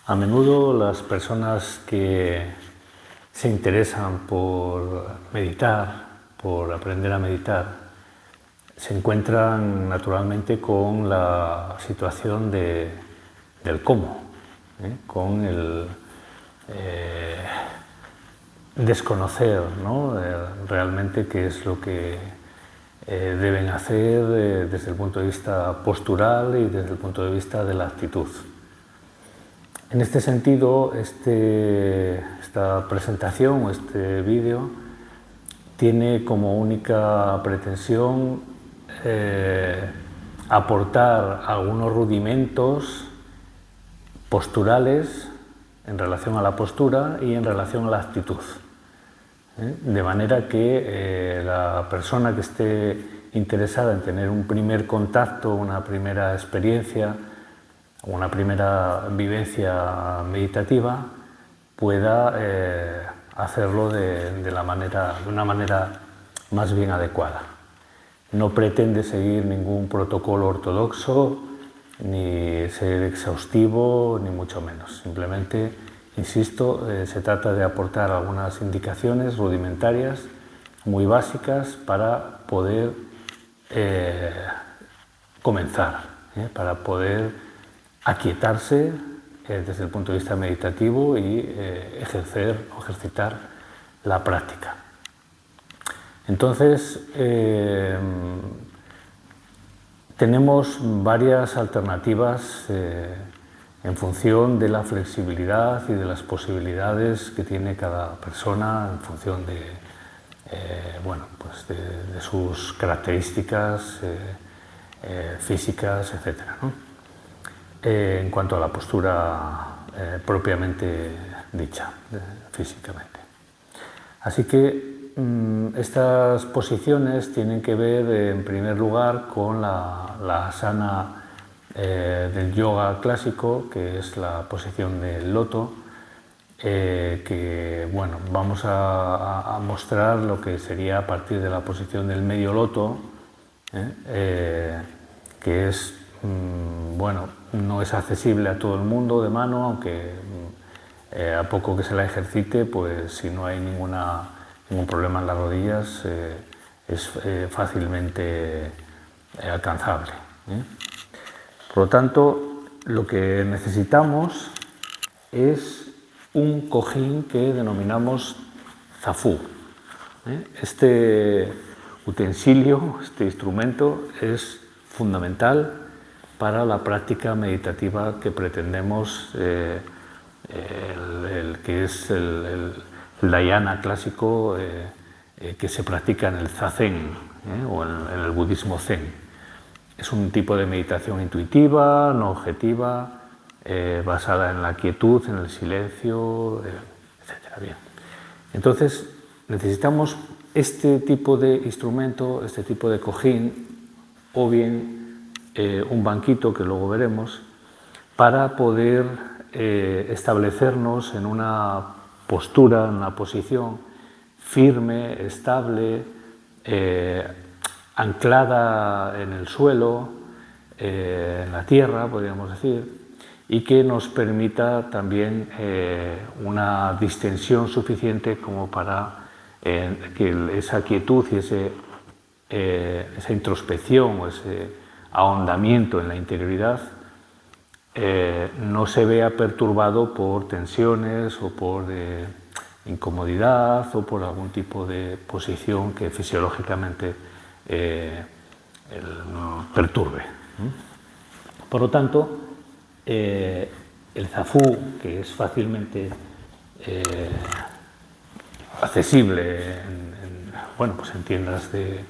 A menudo las personas que se interesan por meditar, por aprender a meditar, se encuentran naturalmente con la situación del cómo, con el desconocer, ¿no? Realmente qué es lo que deben hacer desde el punto de vista postural y desde el punto de vista de la actitud. En este sentido, esta presentación o este vídeo tiene como única pretensión aportar algunos rudimentos posturales en relación a la postura y en relación a la actitud. De manera que la persona que esté interesada en tener un primer contacto, una primera experiencia, una primera vivencia meditativa, pueda hacerlo de una manera más bien adecuada. No pretende seguir ningún protocolo ortodoxo, ni ser exhaustivo, ni mucho menos. Simplemente, insisto, se trata de aportar algunas indicaciones rudimentarias, muy básicas, para poder comenzar, para poder aquietarse desde el punto de vista meditativo y ejercitar la práctica. Entonces, tenemos varias alternativas en función de la flexibilidad y de las posibilidades que tiene cada persona en función de sus características físicas, etc., ¿no? En cuanto a la postura propiamente dicha, físicamente. Así que estas posiciones tienen que ver, en primer lugar, con la asana del yoga clásico, que es la posición del loto, que vamos a mostrar lo que sería a partir de la posición del medio loto, que es, no es accesible a todo el mundo de mano, aunque a poco que se la ejercite, pues si no hay ningún problema en las rodillas, es fácilmente alcanzable. Por lo tanto, lo que necesitamos es un cojín que denominamos zafú. Este utensilio, este instrumento, es fundamental para la práctica meditativa que pretendemos, que es el dhyana clásico que se practica en el zazen o en el budismo zen. Es un tipo de meditación intuitiva, no objetiva, basada en la quietud, en el silencio, etc. Bien. Entonces, necesitamos este tipo de instrumento, este tipo de cojín, o bien un banquito, que luego veremos, para poder establecernos en una postura, en una posición firme, estable, anclada en el suelo, en la tierra, podríamos decir, y que nos permita también una distensión suficiente como para que esa quietud y esa introspección o ese ahondamiento en la interioridad no se vea perturbado por tensiones o por incomodidad o por algún tipo de posición que fisiológicamente perturbe. Por lo tanto, el zafú, que es fácilmente accesible en tiendas de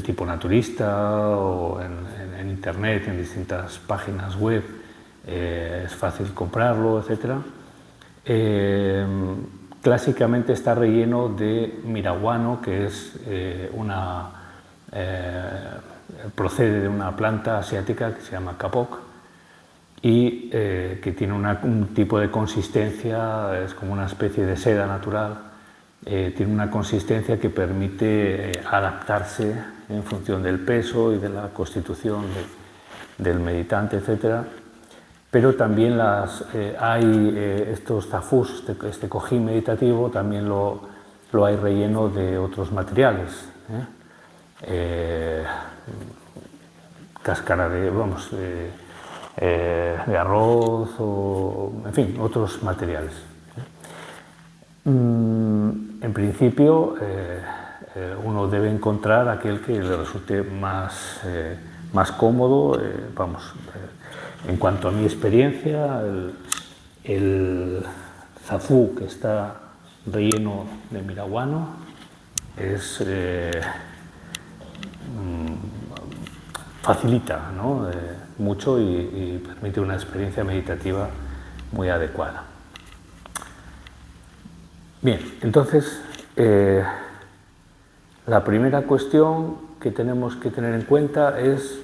tipo naturista o en internet, en distintas páginas web, es fácil comprarlo, etc. Clásicamente está relleno de miraguano, que es procede de una planta asiática que se llama kapok y que tiene un tipo de consistencia, es como una especie de seda natural. Tiene una consistencia que permite adaptarse en función del peso y de la constitución del meditante, etc. pero también hay estos zafús, este cojín meditativo, también lo hay relleno de otros materiales, cáscara de arroz, o en fin, otros materiales. En principio, uno debe encontrar aquel que le resulte más cómodo. En cuanto a mi experiencia, el zafú que está relleno de miraguano facilita, ¿no?, mucho y permite una experiencia meditativa muy adecuada. Bien, entonces, la primera cuestión que tenemos que tener en cuenta es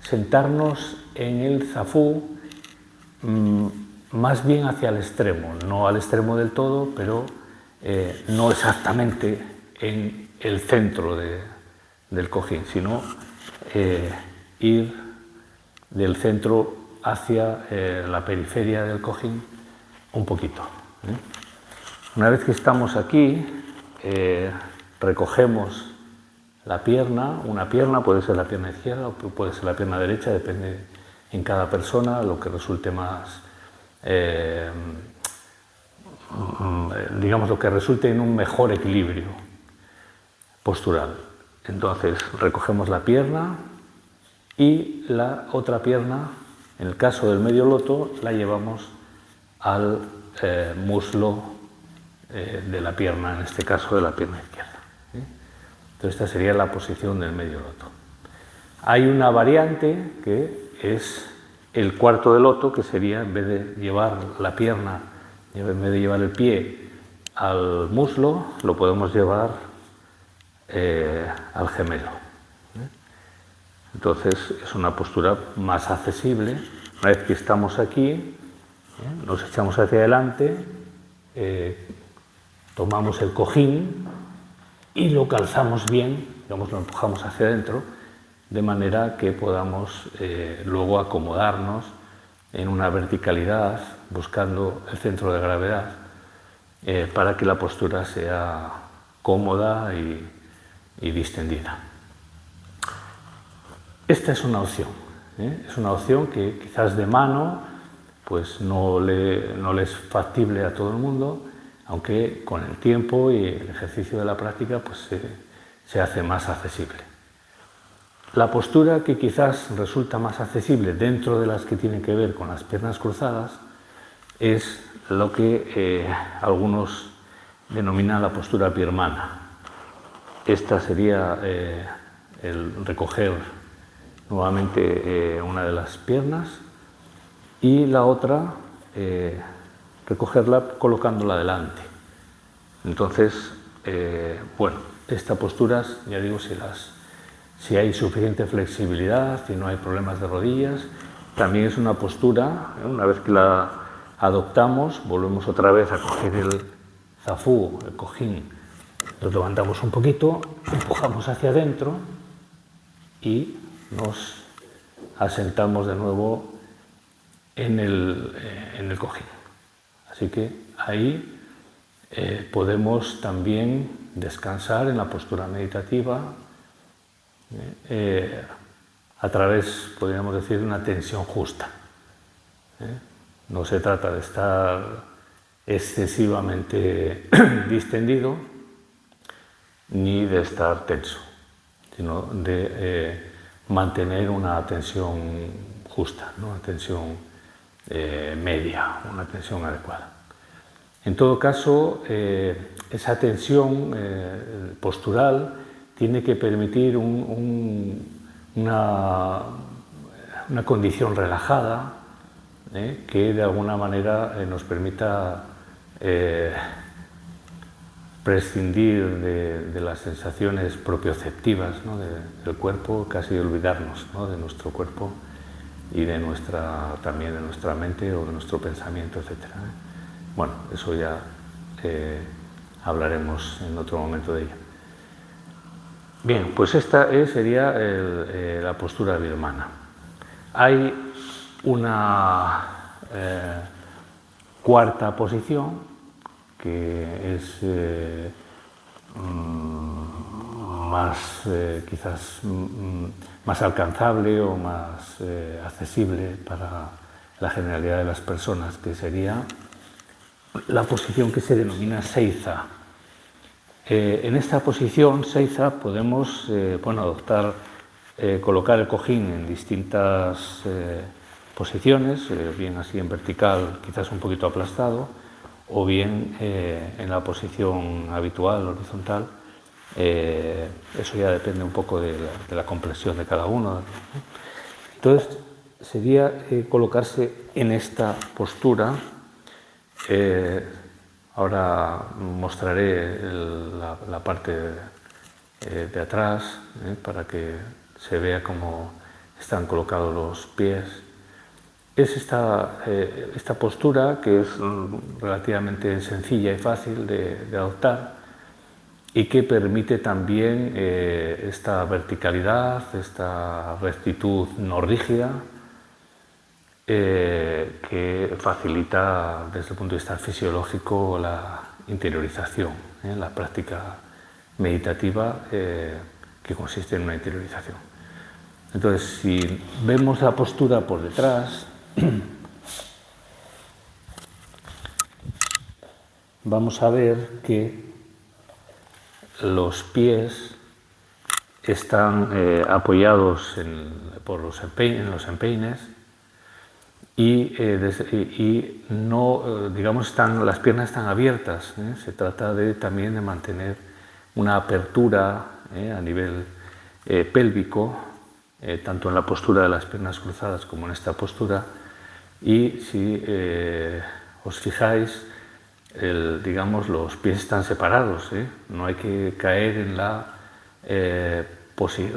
sentarnos en el zafú más bien hacia el extremo, no al extremo del todo, pero no exactamente en el centro del cojín, sino ir del centro hacia la periferia del cojín un poquito. Una vez que estamos aquí, recogemos la pierna. Una pierna puede ser la pierna izquierda o puede ser la pierna derecha, depende en cada persona lo que resulte más, digamos, lo que resulte en un mejor equilibrio postural. Entonces recogemos la pierna y la otra pierna, en el caso del medio loto, la llevamos al muslo de la pierna, en este caso de la pierna izquierda. Entonces esta sería la posición del medio loto. Hay una variante que es el cuarto de loto, que sería, en vez de llevar la pierna, en vez de llevar el pie al muslo, lo podemos llevar al gemelo. Entonces es una postura más accesible. Una vez que estamos aquí, nos echamos hacia adelante, tomamos el cojín y lo calzamos bien, digamos, lo empujamos hacia adentro, de manera que podamos luego acomodarnos en una verticalidad, buscando el centro de gravedad, para que la postura sea cómoda y distendida. Esta es una opción, es una opción que quizás de mano pues no le es factible a todo el mundo, aunque con el tiempo y el ejercicio de la práctica pues se hace más accesible. La postura que quizás resulta más accesible dentro de las que tienen que ver con las piernas cruzadas es lo que algunos denominan la postura birmana. Esta sería el recoger nuevamente una de las piernas y la otra recogerla colocándola delante. Entonces, bueno, estas posturas, ya digo, si hay suficiente flexibilidad, si no hay problemas de rodillas, también es una postura, una vez que la adoptamos, volvemos otra vez a coger el zafú, el cojín, lo levantamos un poquito, empujamos hacia adentro y nos asentamos de nuevo en el cojín. Así que ahí podemos también descansar en la postura meditativa a través, podríamos decir, de una tensión justa. No se trata de estar excesivamente distendido ni de estar tenso, sino de mantener una tensión justa, ¿no? Una tensión media, una tensión adecuada. En todo caso, esa tensión postural tiene que permitir una condición relajada, que de alguna manera nos permita prescindir de las sensaciones propioceptivas, ¿no?, del cuerpo, casi olvidarnos, ¿no?, de nuestro cuerpo y también de nuestra mente o de nuestro pensamiento, etc. Bueno, eso ya hablaremos en otro momento de ello. Bien, pues esta sería la postura birmana. Hay una cuarta posición que es quizás más alcanzable o más accesible para la generalidad de las personas, que sería la posición que se denomina seiza. En esta posición seiza podemos colocar el cojín en distintas posiciones, bien así en vertical, quizás un poquito aplastado, o bien en la posición habitual, horizontal. Eso ya depende un poco de la complexión de cada uno. Entonces, sería colocarse en esta postura. Ahora mostraré la parte de atrás para que se vea cómo están colocados los pies. Es esta postura que es relativamente sencilla y fácil de adoptar y que permite también esta verticalidad, esta rectitud no rígida, que facilita desde el punto de vista fisiológico la interiorización, la práctica meditativa que consiste en una interiorización. Entonces, si vemos la postura por detrás, vamos a ver que los pies están apoyados en los empeines y no, digamos, las piernas están abiertas. Se trata también de mantener una apertura a nivel pélvico, tanto en la postura de las piernas cruzadas como en esta postura. Y si os fijáis, digamos, los pies están separados, no hay que caer en la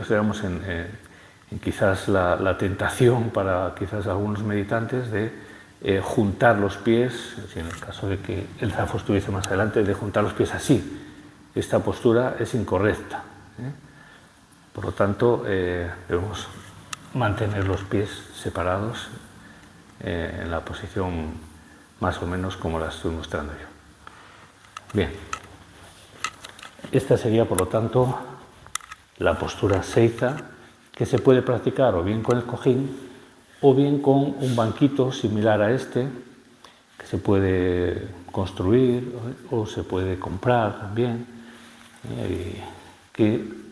digamos, en quizás la tentación para quizás algunos meditantes de juntar los pies, si en el caso de que el zafu estuviese más adelante, de juntar los pies así. Esta postura es incorrecta. Por lo tanto, debemos mantener los pies separados en la posición más o menos como la estoy mostrando yo. Bien, esta sería, por lo tanto, la postura seiza, que se puede practicar o bien con el cojín o bien con un banquito similar a este, que se puede construir o se puede comprar también, que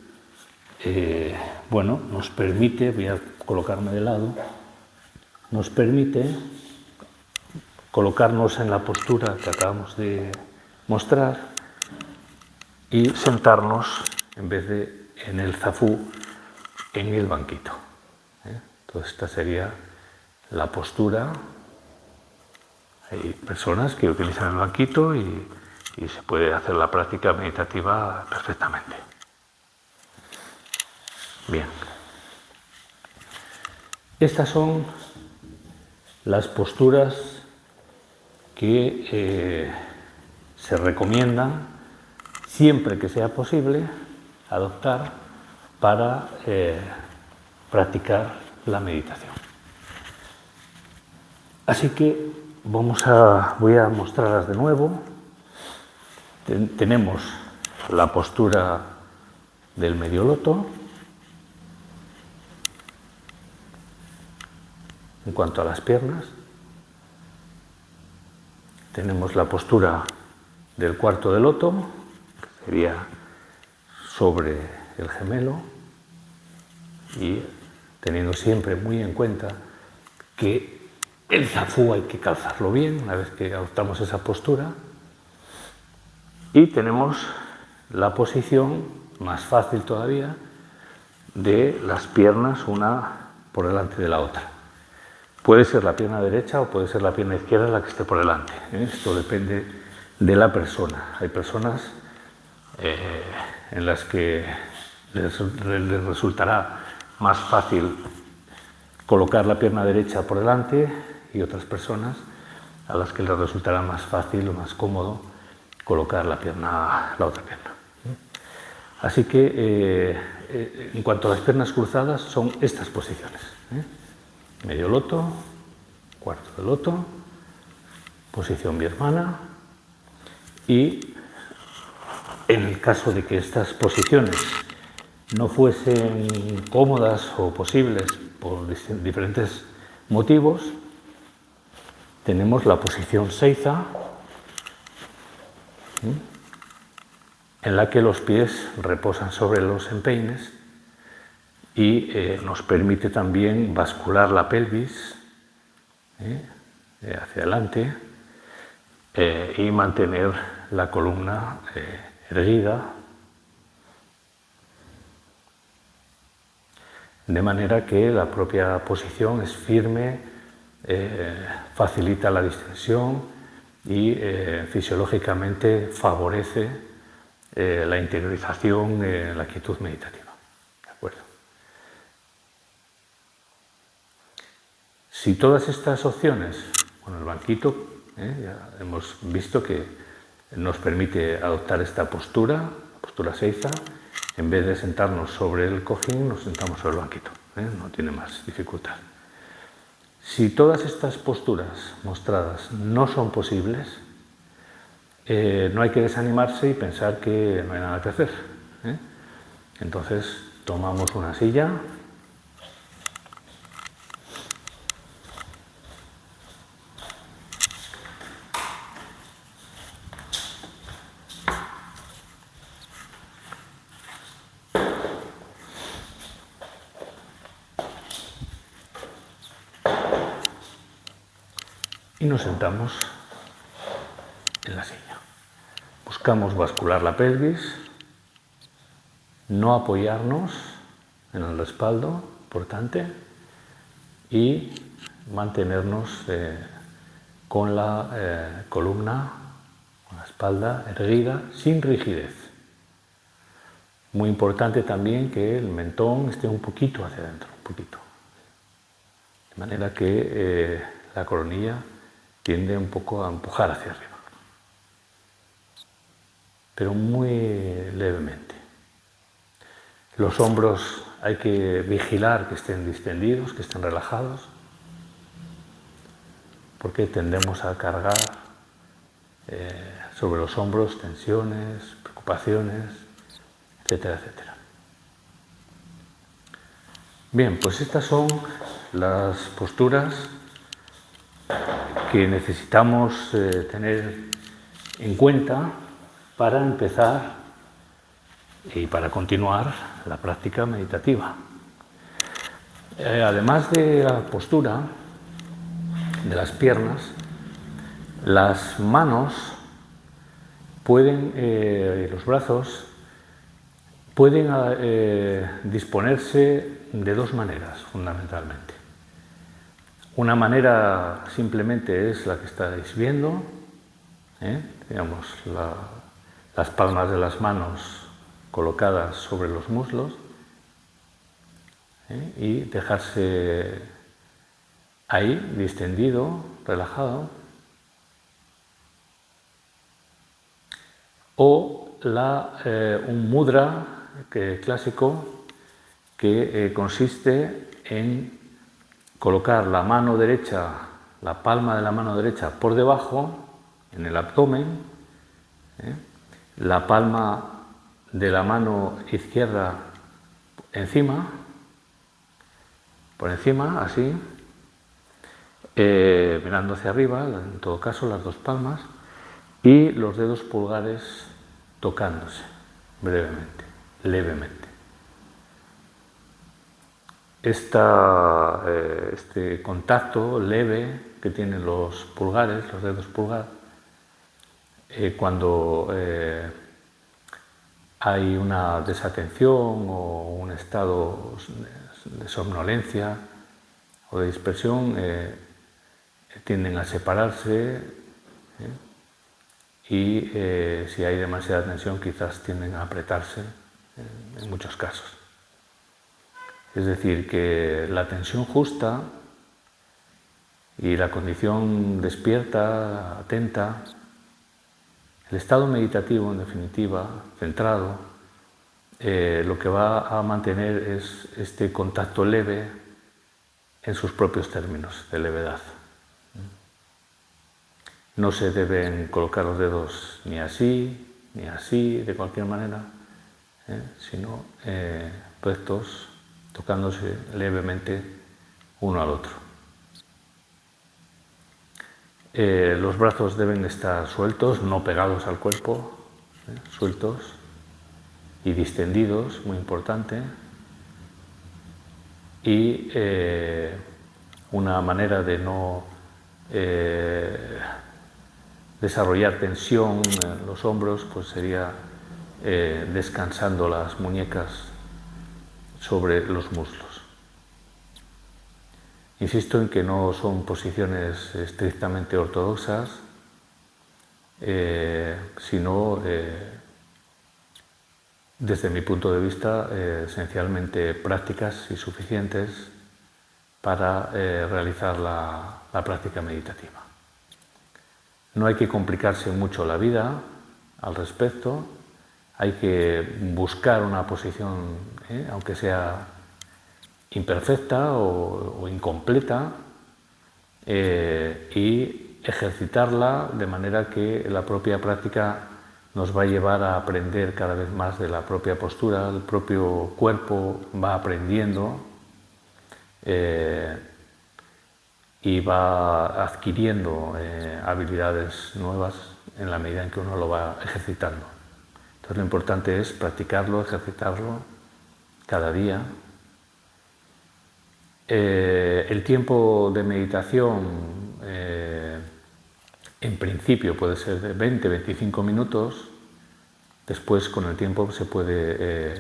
nos permite, voy a colocarme de lado, nos permite colocarnos en la postura que acabamos de mostrar y sentarnos, en vez de en el zafu, en el banquito. Entonces, esta sería la postura. Hay personas que utilizan el banquito y se puede hacer la práctica meditativa perfectamente. Bien. Estas son las posturas que se recomiendan, siempre que sea posible, adoptar para practicar la meditación. Así que voy a mostrarlas de nuevo. Tenemos la postura del medio loto. En cuanto a las piernas, tenemos la postura del cuarto de loto, que sería sobre el gemelo, y teniendo siempre muy en cuenta que el zafu hay que calzarlo bien una vez que adoptamos esa postura. Y tenemos la posición más fácil todavía de las piernas una por delante de la otra. Puede ser la pierna derecha o puede ser la pierna izquierda la que esté por delante. Esto depende de la persona. Hay personas en las que les resultará más fácil colocar la pierna derecha por delante y otras personas a las que les resultará más fácil o más cómodo colocar la otra pierna. Así que en cuanto a las piernas cruzadas son estas posiciones. Medio loto, cuarto de loto, posición birmana, y en el caso de que estas posiciones no fuesen cómodas o posibles por diferentes motivos, tenemos la posición Seiza, en la que los pies reposan sobre los empeines y nos permite también bascular la pelvis hacia adelante y mantener la columna erguida, de manera que la propia posición es firme, facilita la distensión y fisiológicamente favorece la interiorización en la quietud meditativa. ¿De acuerdo? Si todas estas opciones, bueno, el banquito, ya hemos visto que nos permite adoptar esta postura, la postura Seiza. En vez de sentarnos sobre el cojín, nos sentamos sobre el banquito, no tiene más dificultad. Si todas estas posturas mostradas no son posibles, no hay que desanimarse y pensar que no hay nada que hacer. Entonces, tomamos una silla, y nos sentamos en la silla. Buscamos bascular la pelvis, no apoyarnos en el respaldo, importante, y mantenernos con la columna, con la espalda erguida, sin rigidez. Muy importante también que el mentón esté un poquito hacia adentro, un poquito. De manera que la coronilla tiende un poco a empujar hacia arriba, pero muy levemente. Los hombros hay que vigilar que estén distendidos, que estén relajados, porque tendemos a cargar sobre los hombros tensiones, preocupaciones, etcétera, etcétera. Bien, pues estas son las posturas que necesitamos tener en cuenta para empezar y para continuar la práctica meditativa. Además de la postura de las piernas, las manos pueden, los brazos pueden disponerse de dos maneras, fundamentalmente. Una manera simplemente es la que estáis viendo, digamos, las palmas de las manos colocadas sobre los muslos, y dejarse ahí, distendido, relajado. O un mudra clásico que consiste en colocar la mano derecha, la palma de la mano derecha por debajo, en el abdomen, la palma de la mano izquierda encima, por encima, así, mirando hacia arriba, en todo caso las dos palmas, y los dedos pulgares tocándose brevemente, levemente. Este contacto leve que tienen los pulgares, los dedos pulgares, cuando hay una desatención o un estado de somnolencia o de dispersión, tienden a separarse, y si hay demasiada tensión quizás tienden a apretarse en muchos casos. Es decir, que la tensión justa y la condición despierta, atenta, el estado meditativo, en definitiva, centrado, lo que va a mantener es este contacto leve en sus propios términos de levedad. No se deben colocar los dedos ni así, de cualquier manera, sino rectos, tocándose levemente uno al otro. Los brazos deben estar sueltos, no pegados al cuerpo, sueltos y distendidos, muy importante. Y una manera de no desarrollar tensión en los hombros pues sería descansando las muñecas sobre los muslos. Insisto en que no son posiciones estrictamente ortodoxas, sino, desde mi punto de vista, esencialmente prácticas y suficientes para realizar la práctica meditativa. No hay que complicarse mucho la vida al respecto, hay que buscar una posición, aunque sea imperfecta o incompleta, y ejercitarla de manera que la propia práctica nos va a llevar a aprender cada vez más de la propia postura, el propio cuerpo va aprendiendo y va adquiriendo habilidades nuevas en la medida en que uno lo va ejercitando. Entonces lo importante es practicarlo, ejercitarlo cada día. El tiempo de meditación en principio puede ser de 20-25 minutos, después con el tiempo se puede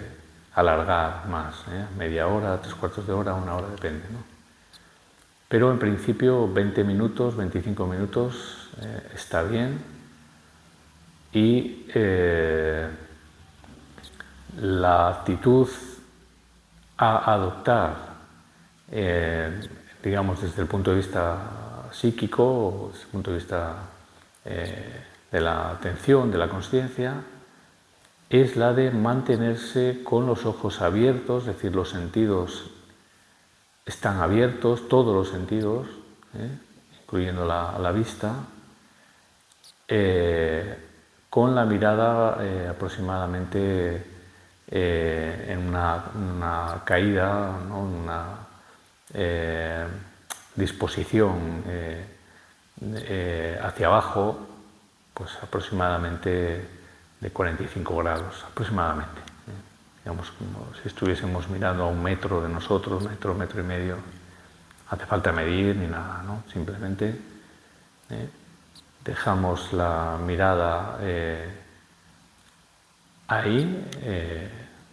alargar más, media hora, 3/4 de hora, 1 hora, depende, ¿no? Pero en principio 20 minutos, 25 minutos está bien y la actitud a adoptar, digamos desde el punto de vista psíquico o desde el punto de vista de la atención, de la consciencia, es la de mantenerse con los ojos abiertos, es decir, los sentidos están abiertos, todos los sentidos, incluyendo la vista, con la mirada aproximadamente en una caída, ¿no? Una disposición hacia abajo, pues aproximadamente de 45 grados, aproximadamente. Digamos, como si estuviésemos mirando a 1 metro de nosotros, metro y medio. Hace falta medir ni nada, ¿no? Simplemente dejamos la mirada ahí,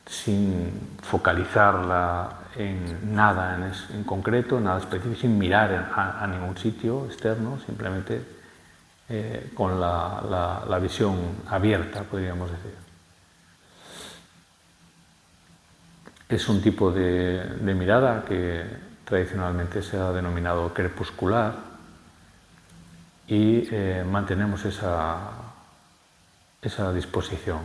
sin focalizarla en nada en concreto, nada específico, sin mirar a ningún sitio externo, simplemente con la visión abierta, podríamos decir. Es un tipo de mirada que tradicionalmente se ha denominado crepuscular y mantenemos esa disposición.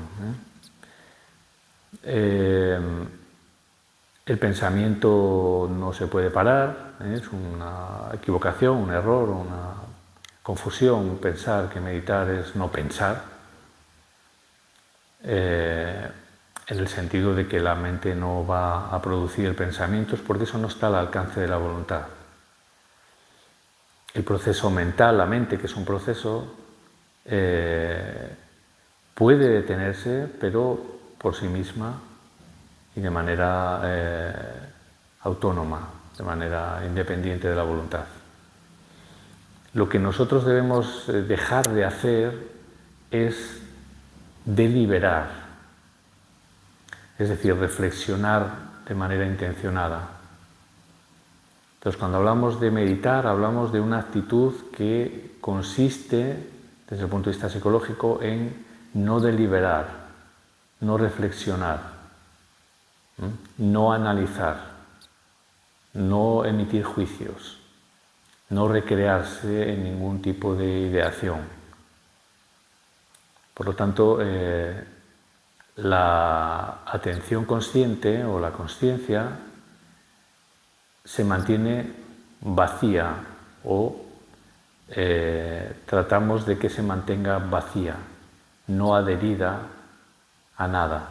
El pensamiento no se puede parar, es una equivocación, un error, una confusión pensar que meditar es no pensar, en el sentido de que la mente no va a producir pensamientos porque eso no está al alcance de la voluntad. El proceso mental, la mente, que es un proceso, puede detenerse, pero por sí misma y de manera autónoma, de manera independiente de la voluntad. Lo que nosotros debemos dejar de hacer es deliberar, es decir, reflexionar de manera intencionada. Entonces, cuando hablamos de meditar, hablamos de una actitud que consiste, desde el punto de vista psicológico, en no deliberar, no reflexionar, no analizar, no emitir juicios, no recrearse en ningún tipo de ideación. Por lo tanto, la atención consciente o la consciencia se mantiene vacía o tratamos de que se mantenga vacía, no adherida a nada.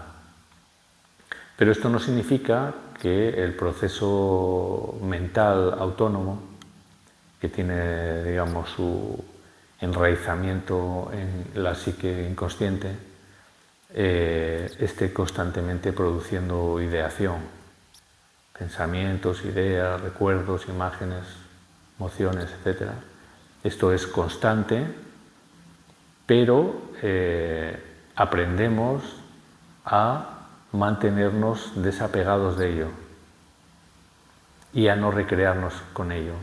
Pero esto no significa que el proceso mental autónomo, que tiene, digamos, su enraizamiento en la psique inconsciente, esté constantemente produciendo ideación, pensamientos, ideas, recuerdos, imágenes, emociones, etc. Esto es constante, pero aprendemos a mantenernos desapegados de ello y a no recrearnos con ello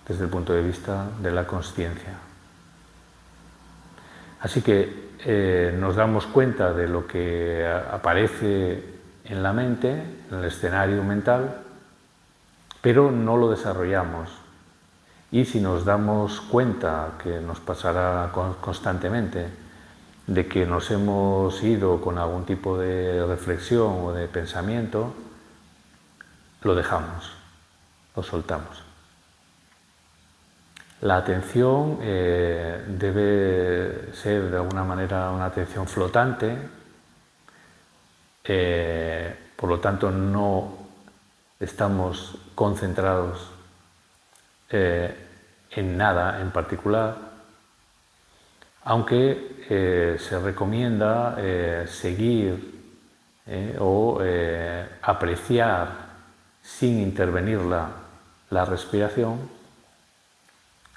desde el punto de vista de la consciencia. Así que nos damos cuenta de lo que aparece en la mente, en el escenario mental, pero no lo desarrollamos. Y si nos damos cuenta, que nos pasará constantemente, de que nos hemos ido con algún tipo de reflexión o de pensamiento, lo dejamos, lo soltamos. La atención debe ser de alguna manera una atención flotante, por lo tanto no estamos concentrados en nada en particular, aunque se recomienda seguir o apreciar sin intervenir la respiración,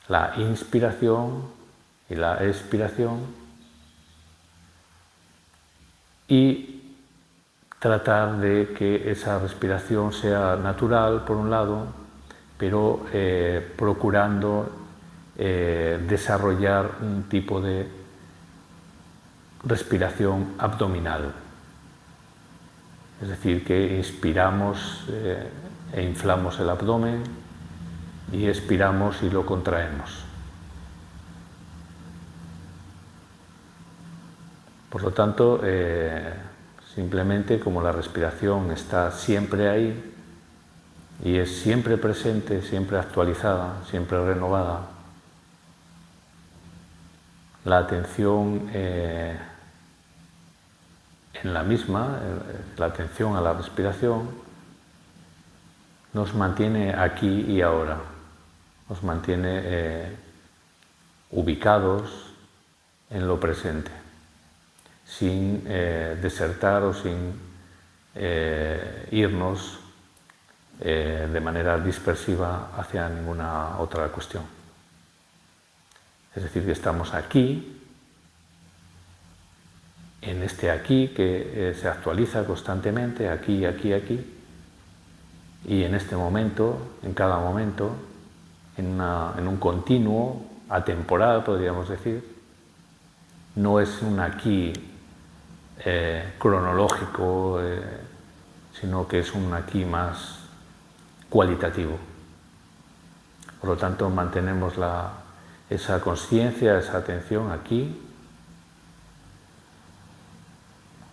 la inspiración y la expiración, y tratar de que esa respiración sea natural, por un lado, pero procurando desarrollar un tipo de respiración abdominal. Es decir, que inspiramos e inflamos el abdomen y expiramos y lo contraemos. Por lo tanto, simplemente como la respiración está siempre ahí y es siempre presente, siempre actualizada, siempre renovada, la atención en la misma, la atención a la respiración, nos mantiene aquí y ahora, nos mantiene ubicados en lo presente, sin desertar o sin irnos de manera dispersiva hacia ninguna otra cuestión. Es decir, que estamos aquí, en este aquí que se actualiza constantemente, aquí, aquí, aquí, y en este momento, en cada momento, en un continuo, atemporal, podríamos decir. No es un aquí cronológico, sino que es un aquí más cualitativo. Por lo tanto, mantenemos esa consciencia, esa atención aquí,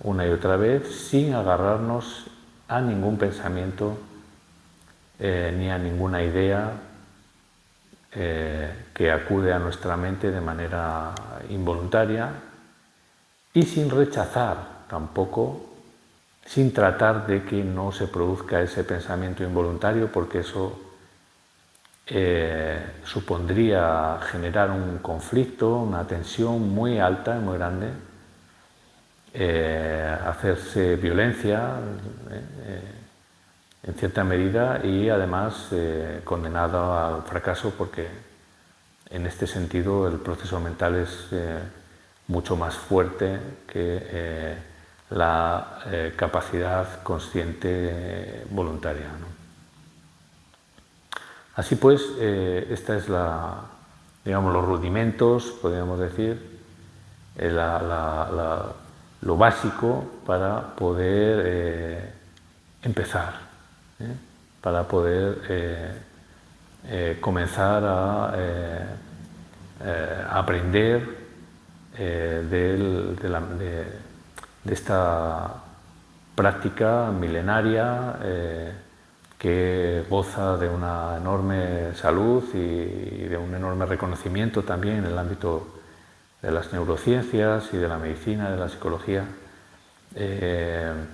una y otra vez, sin agarrarnos a ningún pensamiento ni a ninguna idea que acude a nuestra mente de manera involuntaria, y sin rechazar tampoco, sin tratar de que no se produzca ese pensamiento involuntario, porque eso supondría generar un conflicto, una tensión muy alta, muy grande, hacerse violencia en cierta medida, y además condenado al fracaso, porque en este sentido el proceso mental es mucho más fuerte que la capacidad consciente voluntaria, ¿no? Así pues, esta es digamos, los rudimentos, podríamos decir, lo básico para poder empezar, para poder comenzar a aprender de esta práctica milenaria, que goza de una enorme salud y de un enorme reconocimiento también en el ámbito de las neurociencias y de la medicina, de la psicología, en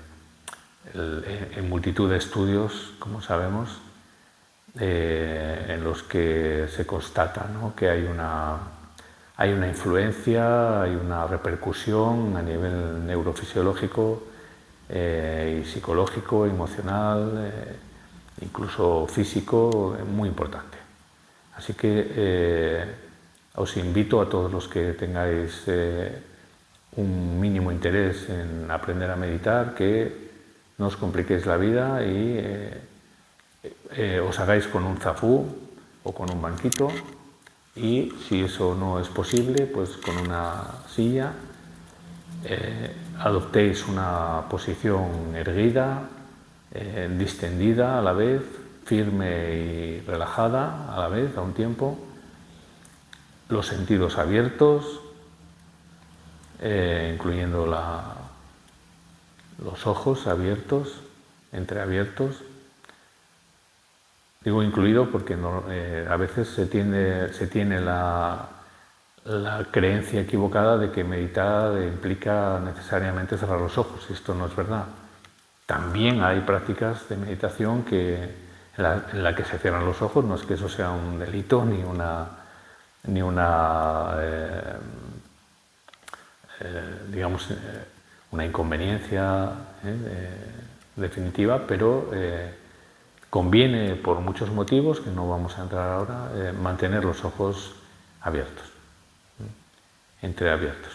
multitud de estudios, como sabemos, en los que se constata, ¿no?, que hay una influencia, hay una repercusión a nivel neurofisiológico y psicológico, emocional, incluso físico, muy importante. Así que os invito a todos los que tengáis un mínimo interés en aprender a meditar, que no os compliquéis la vida y os hagáis con un zafú o con un banquito, y si eso no es posible, pues con una silla adoptéis una posición erguida, distendida a la vez, firme y relajada a la vez, a un tiempo, los sentidos abiertos, incluyendo los ojos abiertos, entreabiertos. Digo incluido porque a veces se tiene la creencia equivocada de que meditar implica necesariamente cerrar los ojos, y esto no es verdad. También hay prácticas de meditación en la que se cierran los ojos. No es que eso sea un delito ni digamos, una inconveniencia definitiva, pero conviene, por muchos motivos que no vamos a entrar ahora, mantener los ojos abiertos, entreabiertos.